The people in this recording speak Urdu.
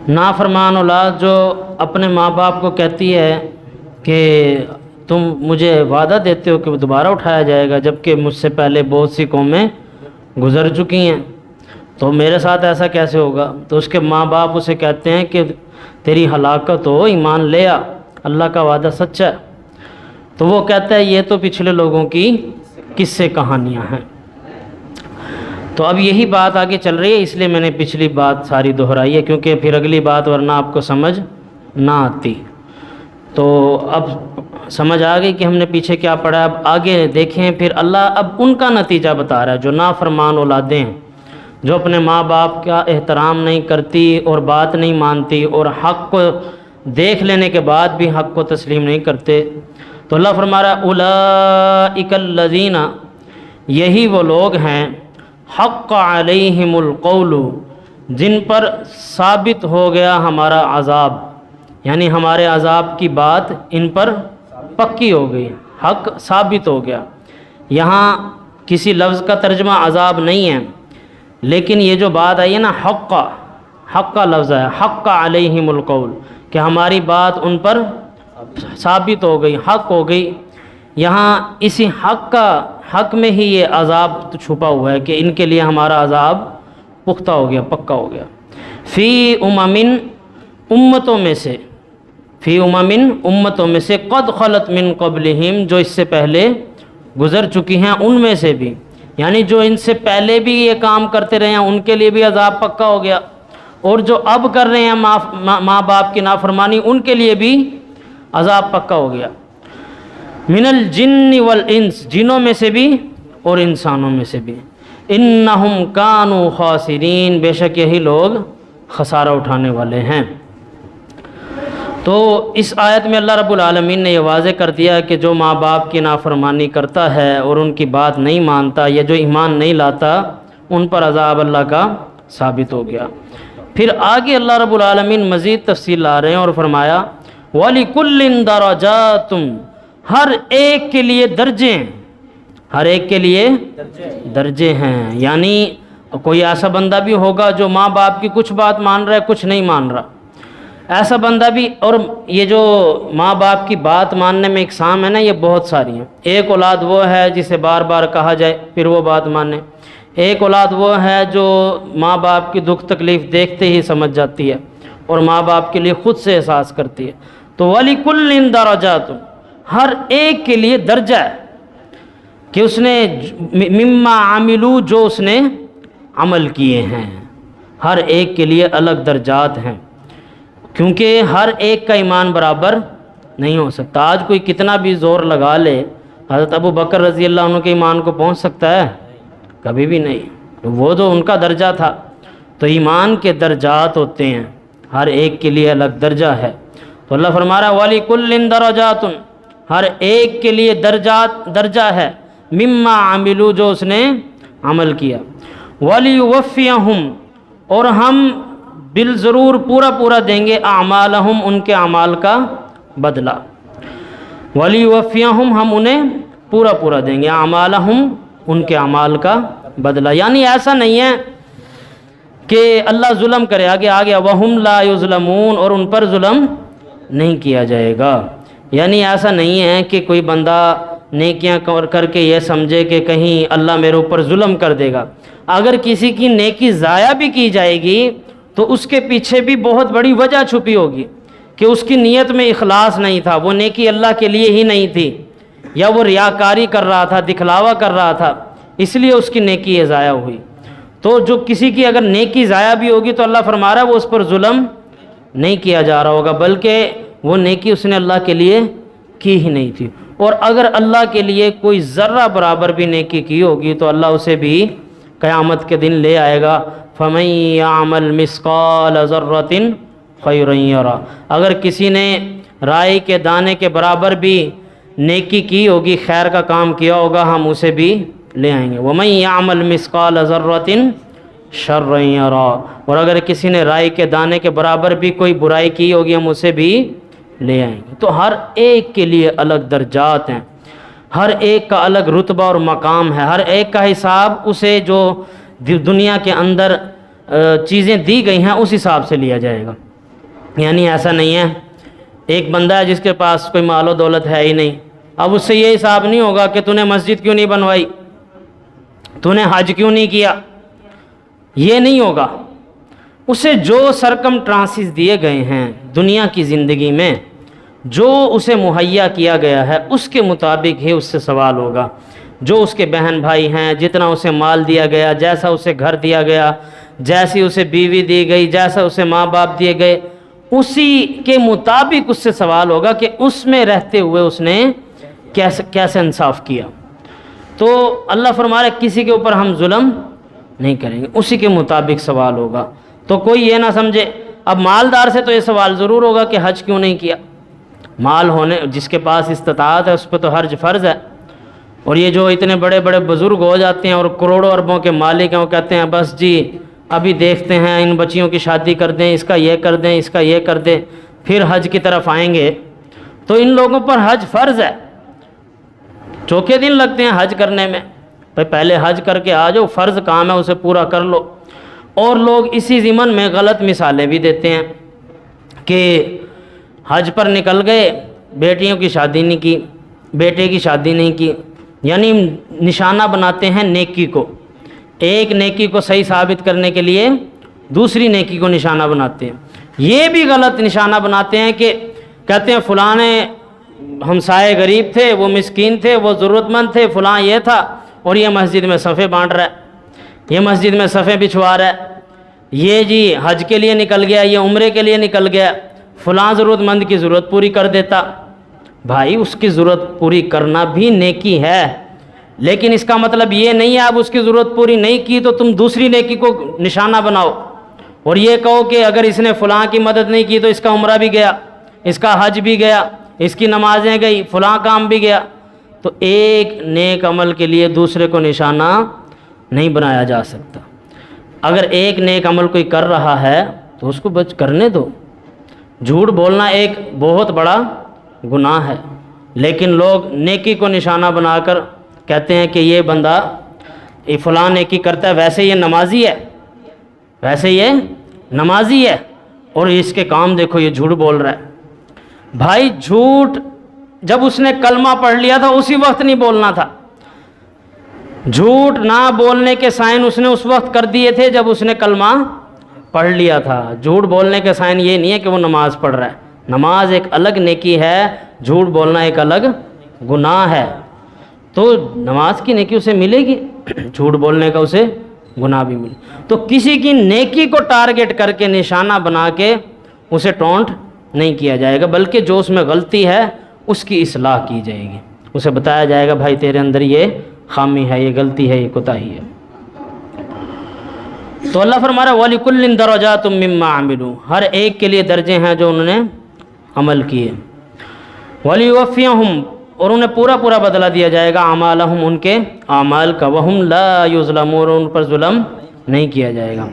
نافرمان اولاد جو اپنے ماں باپ کو کہتی ہے کہ تم مجھے وعدہ دیتے ہو کہ وہ دوبارہ اٹھایا جائے گا، جبکہ مجھ سے پہلے بہت سی قومیں گزر چکی ہیں، تو میرے ساتھ ایسا کیسے ہوگا؟ تو اس کے ماں باپ اسے کہتے ہیں کہ تیری ہلاکت ہو، ایمان لے آ، اللہ کا وعدہ سچا ہے۔ تو وہ کہتا ہے یہ تو پچھلے لوگوں کی قصے کہانیاں ہیں۔ تو اب یہی بات آگے چل رہی ہے، اس لیے میں نے پچھلی بات ساری دہرائی ہے، کیونکہ پھر اگلی بات ورنہ آپ کو سمجھ نہ آتی۔ تو اب سمجھ آ گئی کہ ہم نے پیچھے کیا پڑھا۔ اب آگے دیکھیں پھر اللہ اب ان کا نتیجہ بتا رہا ہے جو نافرمان اولادیں ہیں، جو اپنے ماں باپ کا احترام نہیں کرتی اور بات نہیں مانتی اور حق کو دیکھ لینے کے بعد بھی حق کو تسلیم نہیں کرتے۔ تو اللہ فرما رہا ہے اولئک الذین، یہی وہ لوگ ہیں حق علیہم القول، جن پر ثابت ہو گیا ہمارا عذاب، یعنی ہمارے عذاب کی بات ان پر پکی ہو گئی، حق ثابت ہو گیا۔ یہاں کسی لفظ کا ترجمہ عذاب نہیں ہے، لیکن یہ جو بات آئی ہے نا حق کا لفظ ہے، حق علیہم القول، کہ ہماری بات ان پر ثابت ہو گئی، حق ہو گئی۔ یہاں اسی حق میں ہی یہ عذاب چھپا ہوا ہے کہ ان کے لیے ہمارا عذاب پختہ ہو گیا، پکا ہو گیا۔ فی اممن، امتوں میں سے، فی اممن، امتوں میں سے، قد خلت من قبلہم، جو اس سے پہلے گزر چکی ہیں ان میں سے بھی، یعنی جو ان سے پہلے بھی یہ کام کرتے رہے ہیں ان کے لیے بھی عذاب پکا ہو گیا، اور جو اب کر رہے ہیں ماں باپ کی نافرمانی ان کے لیے بھی عذاب پکا ہو گیا۔ من الجن والانس، جنوں میں سے بھی اور انسانوں میں سے بھی۔ انہم کانوا خاسرین، بے شک یہی لوگ خسارہ اٹھانے والے ہیں۔ تو اس آیت میں اللہ رب العالمین نے یہ واضح کر دیا کہ جو ماں باپ کی نافرمانی کرتا ہے اور ان کی بات نہیں مانتا یا جو ایمان نہیں لاتا، ان پر عذاب اللہ کا ثابت ہو گیا۔ پھر آگے اللہ رب العالمین مزید تفصیل لا رہے ہیں اور فرمایا وَلِكُلٍّ دَرَجَاتٌ، ہر ایک کے لیے درجے ہیں، ہر ایک کے لیے درجے ہیں، یعنی کوئی ایسا بندہ بھی ہوگا جو ماں باپ کی کچھ بات مان رہا ہے کچھ نہیں مان رہا، ایسا بندہ بھی۔ اور یہ جو ماں باپ کی بات ماننے میں اقسام ہے نا، یہ بہت ساری ہیں۔ ایک اولاد وہ ہے جسے بار بار کہا جائے پھر وہ بات مانے، ایک اولاد وہ ہے جو ماں باپ کی دکھ تکلیف دیکھتے ہی سمجھ جاتی ہے اور ماں باپ کے لیے خود سے احساس کرتی ہے۔ تو وَلِكُلٍّ دَرَجَاتٌ، ہر ایک کے لیے درجہ ہے کہ اس نے مما عملو، جو اس نے عمل کیے ہیں، ہر ایک کے لیے الگ درجات ہیں، کیونکہ ہر ایک کا ایمان برابر نہیں ہو سکتا۔ آج کوئی کتنا بھی زور لگا لے، حضرت ابو بکر رضی اللہ عنہ کے ایمان کو پہنچ سکتا ہے؟ کبھی بھی نہیں۔ وہ جو ان کا درجہ تھا، تو ایمان کے درجات ہوتے ہیں، ہر ایک کے لیے الگ درجہ ہے۔ تو اللہ فرما رہا ہے وَلِكُلٍّ دَرَجَاتٌ، ہر ایک کے لیے درجہ ہے، مما عملو، جو اس نے عمل کیا۔ وَلِيُوَفِّيَهُمْ، اور ہم بالضرور پورا دیں گے اعمالہم، ان کے اعمال کا بدلہ۔ وَلِيُوَفِّيَهُمْ، ہم انہیں پورا دیں گے اعمالہم، ان کے اعمال کا بدلہ۔ یعنی ایسا نہیں ہے کہ اللہ ظلم کرے، آگے وَهُمْ لَا يُظْلَمُونَ، اور ان پر ظلم نہیں کیا جائے گا۔ یعنی ایسا نہیں ہے کہ کوئی بندہ نیکیاں کر کے یہ سمجھے کہ کہیں اللہ میرے اوپر ظلم کر دے گا۔ اگر کسی کی نیکی ضائع بھی کی جائے گی تو اس کے پیچھے بھی بہت بڑی وجہ چھپی ہوگی کہ اس کی نیت میں اخلاص نہیں تھا، وہ نیکی اللہ کے لیے ہی نہیں تھی، یا وہ ریاکاری کر رہا تھا، دکھلاوا کر رہا تھا، اس لیے اس کی نیکی یہ ضائع ہوئی۔ تو جو کسی کی اگر نیکی ضائع بھی ہوگی تو اللہ فرما رہا ہے وہ اس پر ظلم نہیں کیا جا رہا ہوگا، بلکہ وہ نیکی اس نے اللہ کے لیے کی ہی نہیں تھی۔ اور اگر اللہ کے لیے کوئی ذرہ برابر بھی نیکی کی ہوگی تو اللہ اسے بھی قیامت کے دن لے آئے گا۔ فَمَن يَعْمَلْ مِثْقَالَ ذَرَّةٍ خَيْرًا يَرَهُ، اگر کسی نے رائی کے دانے کے برابر بھی نیکی کی ہوگی، خیر کا کام کیا ہوگا، ہم اسے بھی لے آئیں گے۔ وَمَن يَعْمَلْ مِثْقَالَ ذَرَّةٍ شَرًّا يَرَهُ، اور اگر کسی نے رائی کے دانے کے برابر بھی کوئی برائی کی ہوگی، ہم اسے بھی لے آئیں گے۔ تو ہر ایک کے لیے الگ درجات ہیں، ہر ایک کا الگ رتبہ اور مقام ہے، ہر ایک کا حساب اسے جو دنیا کے اندر چیزیں دی گئی ہیں اس حساب سے لیا جائے گا۔ یعنی ایسا نہیں ہے ایک بندہ ہے جس کے پاس کوئی مال و دولت ہے ہی نہیں، اب اس سے یہ حساب نہیں ہوگا کہ تو نے مسجد کیوں نہیں بنوائی، تو نے حج کیوں نہیں کیا، یہ نہیں ہوگا۔ اسے جو سرکمسٹانسز دیے گئے ہیں دنیا کی زندگی میں، جو اسے مہیا کیا گیا ہے اس کے مطابق ہی اس سے سوال ہوگا۔ جو اس کے بہن بھائی ہیں، جتنا اسے مال دیا گیا، جیسا اسے گھر دیا گیا، جیسی اسے بیوی دی گئی، جیسا اسے ماں باپ دیے گئے، اسی کے مطابق اس سے سوال ہوگا کہ اس میں رہتے ہوئے اس نے کیسے انصاف کیا۔ تو اللہ فرما رہا ہے کسی کے اوپر ہم ظلم نہیں کریں گے، اسی کے مطابق سوال ہوگا۔ تو کوئی یہ نہ سمجھے، اب مالدار سے تو یہ سوال ضرور ہوگا کہ حج کیوں نہیں کیا، مال ہونے جس کے پاس استطاعت ہے اس پہ تو حج فرض ہے۔ اور یہ جو اتنے بڑے بڑے بزرگ ہو جاتے ہیں اور کروڑوں اربوں کے مالک ہیں، وہ کہتے ہیں بس جی ابھی دیکھتے ہیں ان بچیوں کی شادی کر دیں، اس کا یہ کر دیں، اس کا یہ کر دیں، پھر حج کی طرف آئیں گے۔ تو ان لوگوں پر حج فرض ہے، چوکے دن لگتے ہیں حج کرنے میں، پہلے حج کر کے آ جاؤ، فرض کام ہے اسے پورا کر لو۔ اور لوگ اسی ضمن میں غلط مثالیں بھی دیتے ہیں کہ حج پر نکل گئے، بیٹیوں کی شادی نہیں کی، بیٹے کی شادی نہیں کی، یعنی نشانہ بناتے ہیں نیکی کو، ایک نیکی کو صحیح ثابت کرنے کے لیے دوسری نیکی کو نشانہ بناتے ہیں۔ یہ بھی غلط نشانہ بناتے ہیں کہ کہتے ہیں فلاں ہمسائے غریب تھے، وہ مسکین تھے، وہ ضرورت مند تھے، فلاں یہ تھا، اور یہ مسجد میں صفے بانٹ رہا ہے، یہ مسجد میں صفے بچھوا رہا ہے، یہ جی حج کے لیے نکل گیا، یہ عمرے کے لیے نکل گیا، فلاں ضرورت مند کی ضرورت پوری کر دیتا۔ بھائی اس کی ضرورت پوری کرنا بھی نیکی ہے، لیکن اس کا مطلب یہ نہیں ہے اب اس کی ضرورت پوری نہیں کی تو تم دوسری نیکی کو نشانہ بناؤ اور یہ کہو کہ اگر اس نے فلاں کی مدد نہیں کی تو اس کا عمرہ بھی گیا، اس کا حج بھی گیا، اس کی نمازیں گئی، فلاں کام بھی گیا۔ تو ایک نیک عمل کے لیے دوسرے کو نشانہ نہیں بنایا جا سکتا۔ اگر ایک نیک عمل کوئی کر رہا ہے تو اس کو بچ کرنے دو۔ جھوٹ بولنا ایک بہت بڑا گناہ ہے، لیکن لوگ نیکی کو نشانہ بنا کر کہتے ہیں کہ یہ بندہ یہ فلاں نیکی کرتا ہے، ویسے یہ نمازی ہے، ویسے یہ نمازی ہے، اور اس کے کام دیکھو یہ جھوٹ بول رہا ہے۔ بھائی جھوٹ جب اس نے کلمہ پڑھ لیا تھا اسی وقت نہیں بولنا تھا، جھوٹ نہ بولنے کے سائن اس نے اس وقت کر دیے تھے جب اس نے کلمہ پڑھ لیا تھا۔ جھوٹ بولنے کے سائن یہ نہیں ہے کہ وہ نماز پڑھ رہا ہے، نماز ایک الگ نیکی ہے، جھوٹ بولنا ایک الگ گناہ ہے۔ تو نماز کی نیکی اسے ملے گی، جھوٹ بولنے کا اسے گناہ بھی ملے۔ تو کسی کی نیکی کو ٹارگٹ کر کے نشانہ بنا کے اسے ٹونٹ نہیں کیا جائے گا، بلکہ جو اس میں غلطی ہے اس کی اصلاح کی جائے گی، اسے بتایا جائے گا بھائی تیرے اندر یہ خامی ہے، یہ غلطی ہے، یہ کوتاہی ہے۔ تو اللہ فرما رہا ہے وَلِكُلٍّ دَرَجَاتٌ مِّمَّا عَمِلُوا، ہر ایک کے لیے درجے ہیں جو انہوں نے عمل کیے۔ وَلِيُوَفِّيَهُمْ، اور انہیں پورا پورا بدلہ دیا جائے گا اعمالہم، ان کے اعمال کا، وَهُمْ لَا يُظْلَمُونَ، ان پر ظلم نہیں کیا جائے گا۔